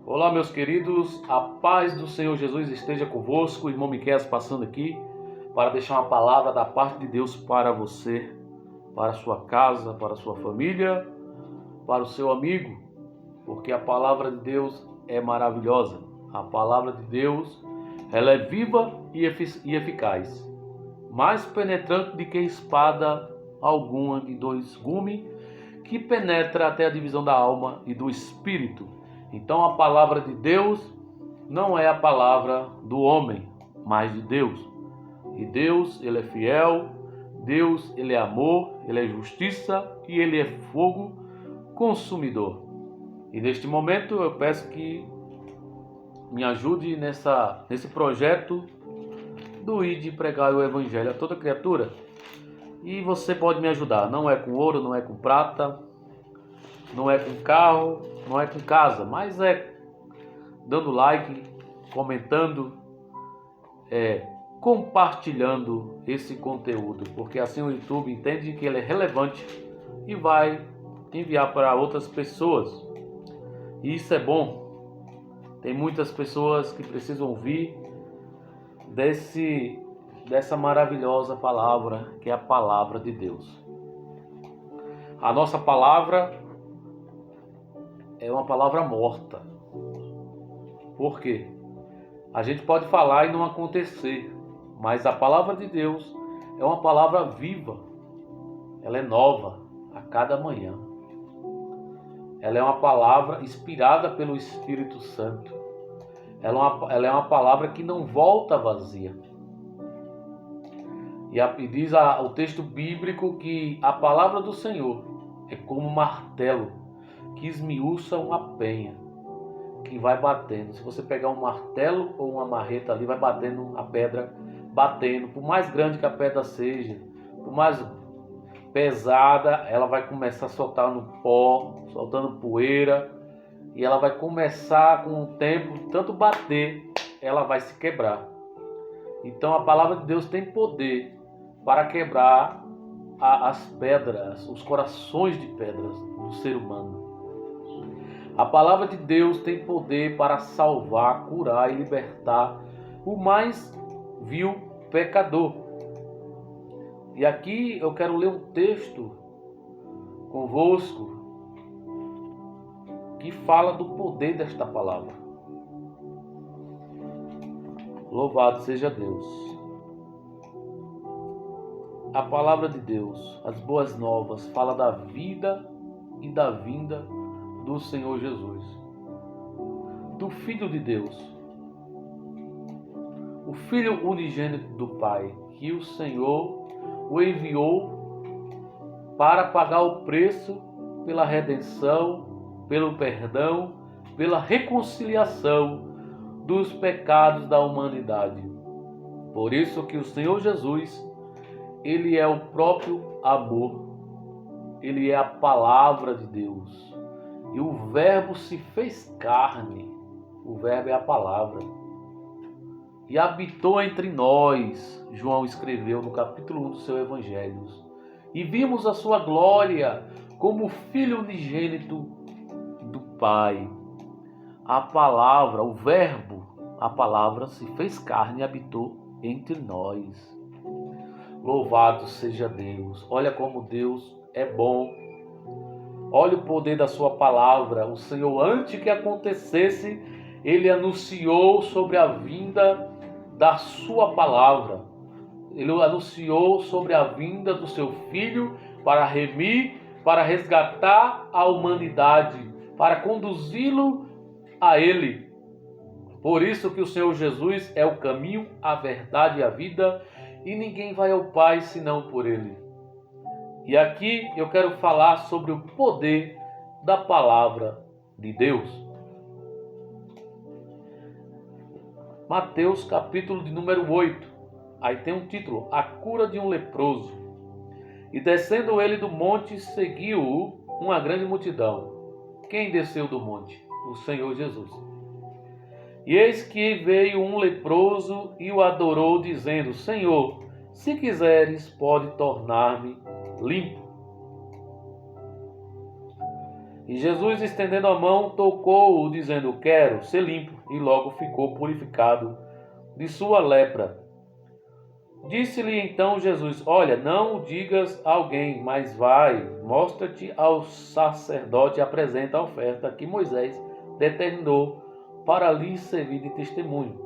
Olá, meus queridos, a paz do Senhor Jesus esteja convosco. O irmão Miqueias passando aqui para deixar uma palavra da parte de Deus para você, para a sua casa, para a sua família, para o seu amigo, porque a palavra de Deus é maravilhosa. A palavra de Deus, ela é viva e eficaz, mais penetrante do que espada alguma de dois gumes, que penetra até a divisão da alma e do espírito. Então a palavra de Deus não é a palavra do homem, mas de Deus. E Deus, Ele é fiel, Deus, Ele é amor, Ele é justiça e Ele é fogo consumidor. E neste momento eu peço que me ajude nesse projeto do ID pregar o Evangelho a toda criatura. E você pode me ajudar, não é com ouro, não é com prata, não é com carro, não é com casa, mas é dando like, comentando, compartilhando esse conteúdo, porque assim o YouTube entende que ele é relevante e vai enviar para outras pessoas. E isso é bom. Tem muitas pessoas que precisam ouvir dessa maravilhosa palavra, que é a palavra de Deus. A nossa palavra é uma palavra morta. Por quê? A gente pode falar e não acontecer, mas a palavra de Deus é uma palavra viva. Ela é nova a cada manhã. Ela é uma palavra inspirada pelo Espírito Santo. Ela é uma palavra que não volta vazia. E diz o texto bíblico que a palavra do Senhor é como um martelo que esmiuça uma penha, que vai batendo. Se você pegar um martelo ou uma marreta ali, vai batendo a pedra, batendo. Por mais grande que a pedra seja, por mais pesada, ela vai começar a soltar no pó, soltando poeira, e ela vai começar com o tempo, tanto bater, ela vai se quebrar. Então a palavra de Deus tem poder para quebrar as pedras, os corações de pedras do ser humano. A palavra de Deus tem poder para salvar, curar e libertar o mais vil pecador. E aqui eu quero ler um texto convosco que fala do poder desta palavra. Louvado seja Deus. A palavra de Deus, as boas novas, fala da vida e da vinda do Senhor Jesus, do Filho de Deus, o Filho unigênito do Pai, que o Senhor o enviou para pagar o preço pela redenção, pelo perdão, pela reconciliação dos pecados da humanidade. Por isso que o Senhor Jesus, Ele é o próprio amor, Ele é a palavra de Deus. E o verbo se fez carne, o verbo é a palavra, e habitou entre nós, João escreveu no capítulo 1 do seu Evangelho. E vimos a sua glória como Filho unigênito do Pai. A palavra, o verbo, a palavra se fez carne e habitou entre nós. Louvado seja Deus. Olha como Deus é bom. Olha o poder da sua palavra. O Senhor, antes que acontecesse, Ele anunciou sobre a vinda da sua palavra. Ele anunciou sobre a vinda do seu Filho para remir, para resgatar a humanidade, para conduzi-lo a Ele. Por isso que o Senhor Jesus é o caminho, a verdade e a vida, e ninguém vai ao Pai senão por Ele. E aqui eu quero falar sobre o poder da palavra de Deus. Mateus capítulo de número 8. Aí tem um título, a cura de um leproso. E descendo ele do monte, seguiu-o uma grande multidão. Quem desceu do monte? O Senhor Jesus. E eis que veio um leproso e o adorou, dizendo, Senhor, se quiseres, pode tornar-me limpo. E Jesus, estendendo a mão, tocou-o, dizendo: quero ser limpo. E logo ficou purificado de sua lepra. Disse-lhe então Jesus: olha, não o digas a alguém, mas vai, mostra-te ao sacerdote e apresenta a oferta que Moisés determinou para lhe servir de testemunho.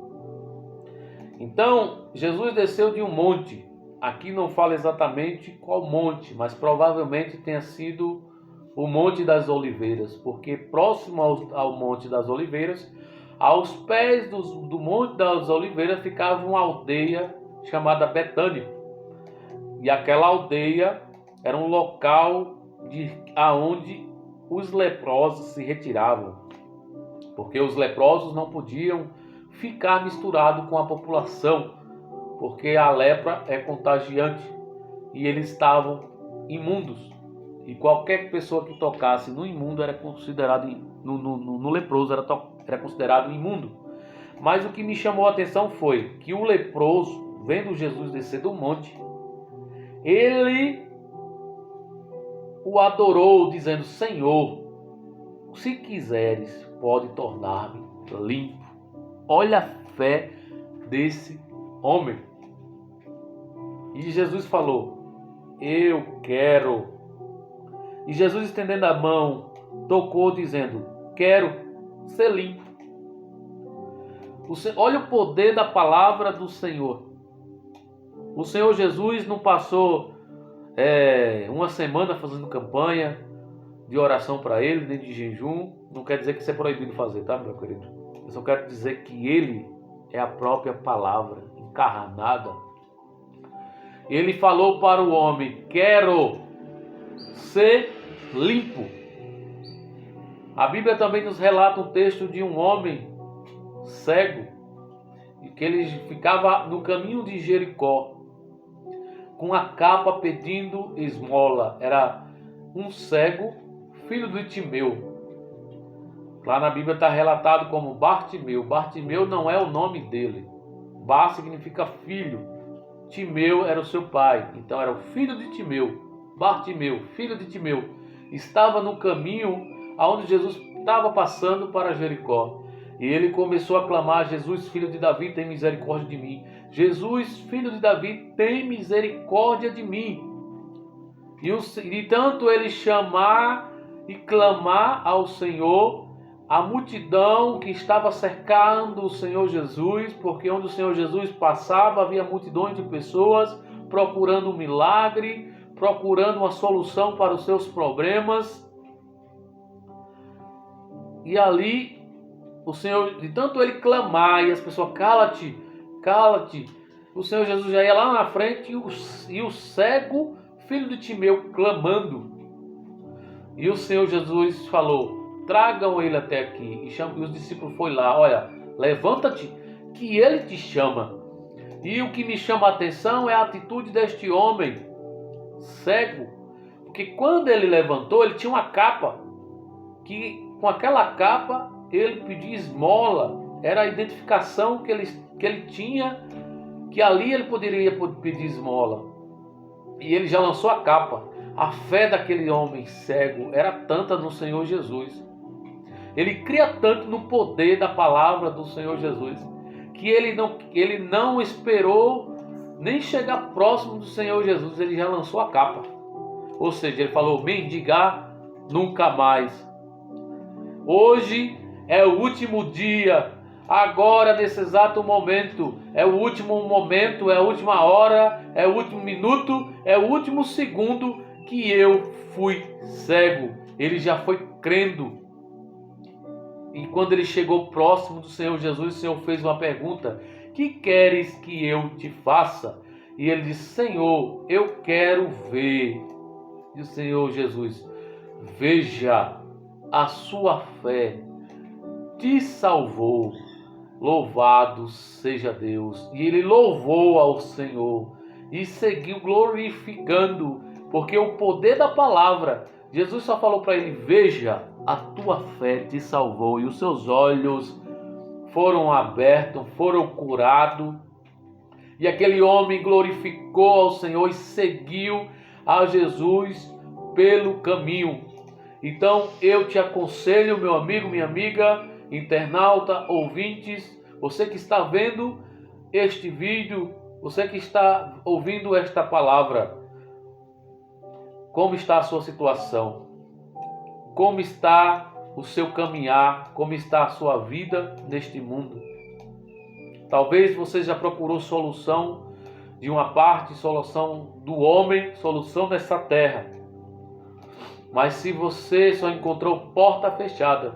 Então, Jesus desceu de um monte. Aqui não fala exatamente qual monte, mas provavelmente tenha sido o Monte das Oliveiras, porque próximo ao Monte das Oliveiras, aos pés do Monte das Oliveiras, ficava uma aldeia chamada Betânia. E aquela aldeia era um local aonde os leprosos se retiravam, porque os leprosos não podiam ficar misturados com a população, porque a lepra é contagiante e eles estavam imundos. E qualquer pessoa que tocasse no imundo era considerado, no leproso era considerado imundo. Mas o que me chamou a atenção foi que o leproso, vendo Jesus descer do monte, ele o adorou, dizendo: Senhor, se quiseres, pode tornar-me limpo. Olha a fé desse homem. E Jesus falou: eu quero. E Jesus, estendendo a mão, tocou, dizendo: quero ser limpo. Olha o poder da palavra do Senhor. O Senhor Jesus não passou uma semana fazendo campanha de oração para ele, nem de jejum. Não quer dizer que isso é proibido fazer, tá, meu querido? Eu só quero dizer que ele é a própria palavra encarnada. Ele falou para o homem: quero ser limpo. A Bíblia também nos relata um texto de um homem cego, e que ele ficava no caminho de Jericó com a capa pedindo esmola. Era um cego, filho de Timeu. Lá na Bíblia está relatado como Bartimeu. Bartimeu não é o nome dele. Bar significa filho. Timeu era o seu pai. Então era o filho de Timeu. Bartimeu, filho de Timeu, estava no caminho aonde Jesus estava passando para Jericó. E ele começou a clamar: Jesus, filho de Davi, tem misericórdia de mim. Jesus, filho de Davi, tem misericórdia de mim. E tanto ele chamar e clamar ao Senhor, a multidão que estava cercando o Senhor Jesus, porque onde o Senhor Jesus passava havia multidões de pessoas procurando um milagre, procurando uma solução para os seus problemas. E ali o Senhor, de tanto ele clamar e as pessoas: cala-te, cala-te, o Senhor Jesus já ia lá na frente e o cego, filho de Timeu, clamando. E o Senhor Jesus falou: tragam ele até aqui. E os discípulos foram lá: olha, levanta-te, que ele te chama. E o que me chama a atenção é a atitude deste homem cego, porque quando ele levantou, ele tinha uma capa, que com aquela capa ele pedia esmola. Era a identificação que ele tinha, que ali ele poderia pedir esmola. E ele já lançou a capa. A fé daquele homem cego era tanta no Senhor Jesus, ele cria tanto no poder da palavra do Senhor Jesus, que ele não esperou nem chegar próximo do Senhor Jesus, ele já lançou a capa. Ou seja, ele falou: mendigar nunca mais. Hoje é o último dia, agora nesse exato momento, é o último momento, é a última hora, é o último minuto, é o último segundo que eu fui cego. Ele já foi crendo. E quando ele chegou próximo do Senhor Jesus, o Senhor fez uma pergunta: que queres que eu te faça? E ele disse: Senhor, eu quero ver. E o Senhor Jesus: veja, a sua fé te salvou. Louvado seja Deus. E ele louvou ao Senhor e seguiu glorificando, porque o poder da palavra, Jesus só falou para ele: veja, a tua fé te salvou. E os seus olhos foram abertos, foram curados. E aquele homem glorificou ao Senhor e seguiu a Jesus pelo caminho. Então eu te aconselho, meu amigo, minha amiga, internauta, ouvintes, você que está vendo este vídeo, você que está ouvindo esta palavra, como está a sua situação? Como está o seu caminhar? Como está a sua vida neste mundo? Talvez você já procurou solução de uma parte, solução do homem, solução dessa terra. Mas se você só encontrou porta fechada,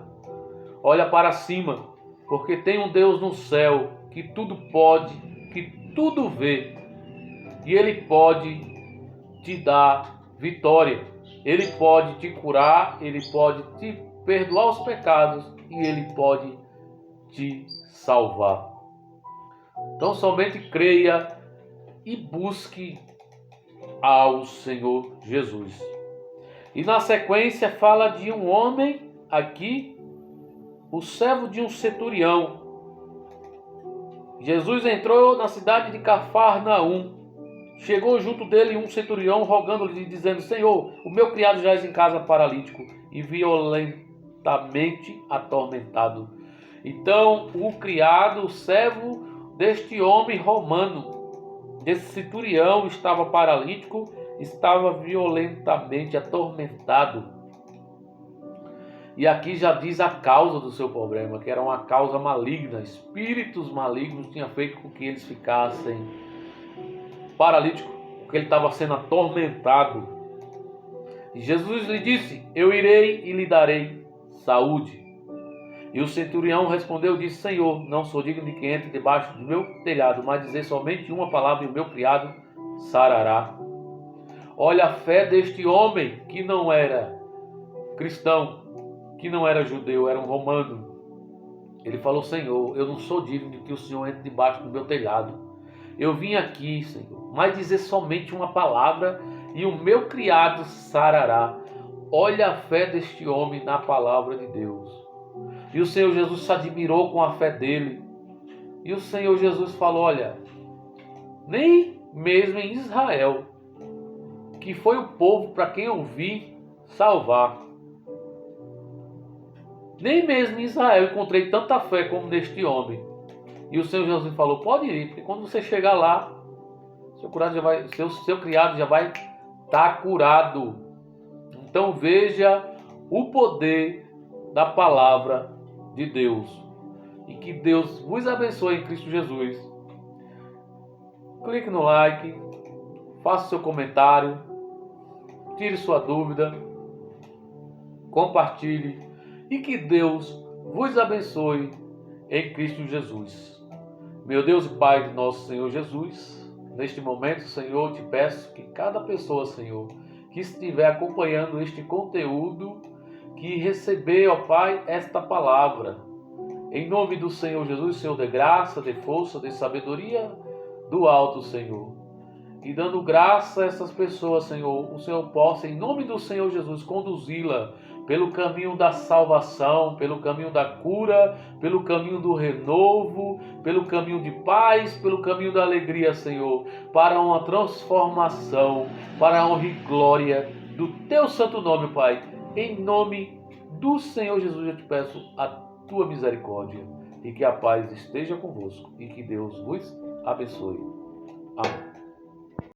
olha para cima, porque tem um Deus no céu que tudo pode, que tudo vê. E Ele pode te dar vitória. Ele pode te curar, Ele pode te perdoar os pecados e Ele pode te salvar. Então somente creia e busque ao Senhor Jesus. E na sequência fala de um homem aqui, o servo de um centurião. Jesus entrou na cidade de Cafarnaum. Chegou junto dele um centurião rogando-lhe, dizendo: Senhor, o meu criado jaz em casa paralítico e violentamente atormentado. Então o criado, o servo deste homem romano, desse centurião, estava paralítico, estava violentamente atormentado. E aqui já diz a causa do seu problema, que era uma causa maligna. Espíritos malignos tinham feito com que eles ficassem paralíticos, porque ele estava sendo atormentado. E Jesus lhe disse: eu irei e lhe darei saúde. E o centurião respondeu e disse: Senhor, não sou digno de que entre debaixo do meu telhado, mas dizer somente uma palavra e o meu criado sarará. Olha a fé deste homem que não era cristão, que não era judeu, era um romano. Ele falou: Senhor, eu não sou digno de que o Senhor entre debaixo do meu telhado. Eu vim aqui, Senhor, mas dizer somente uma palavra e o meu criado sarará. Olha a fé deste homem na palavra de Deus. E o Senhor Jesus se admirou com a fé dele. E o Senhor Jesus falou: olha, nem mesmo em Israel, que foi o povo para quem eu vim salvar, nem mesmo em Israel encontrei tanta fé como neste homem. E o Senhor Jesus falou: pode ir, porque quando você chegar lá, seu criado já vai estar curado. Então veja o poder da palavra de Deus. E que Deus vos abençoe em Cristo Jesus. Clique no like, faça seu comentário, tire sua dúvida, compartilhe e que Deus vos abençoe em Cristo Jesus. Meu Deus e Pai de nosso Senhor Jesus, neste momento, Senhor, te peço que cada pessoa, Senhor, que estiver acompanhando este conteúdo, que receber, ó Pai, esta palavra, em nome do Senhor Jesus, Senhor, de graça, de força, de sabedoria do alto, Senhor. E dando graça a essas pessoas, Senhor, o Senhor possa, em nome do Senhor Jesus, conduzi-la pelo caminho da salvação, pelo caminho da cura, pelo caminho do renovo, pelo caminho de paz, pelo caminho da alegria, Senhor, para uma transformação, para a honra e glória do Teu santo nome, Pai. Em nome do Senhor Jesus, eu te peço a Tua misericórdia e que a paz esteja convosco e que Deus vos abençoe. Amém.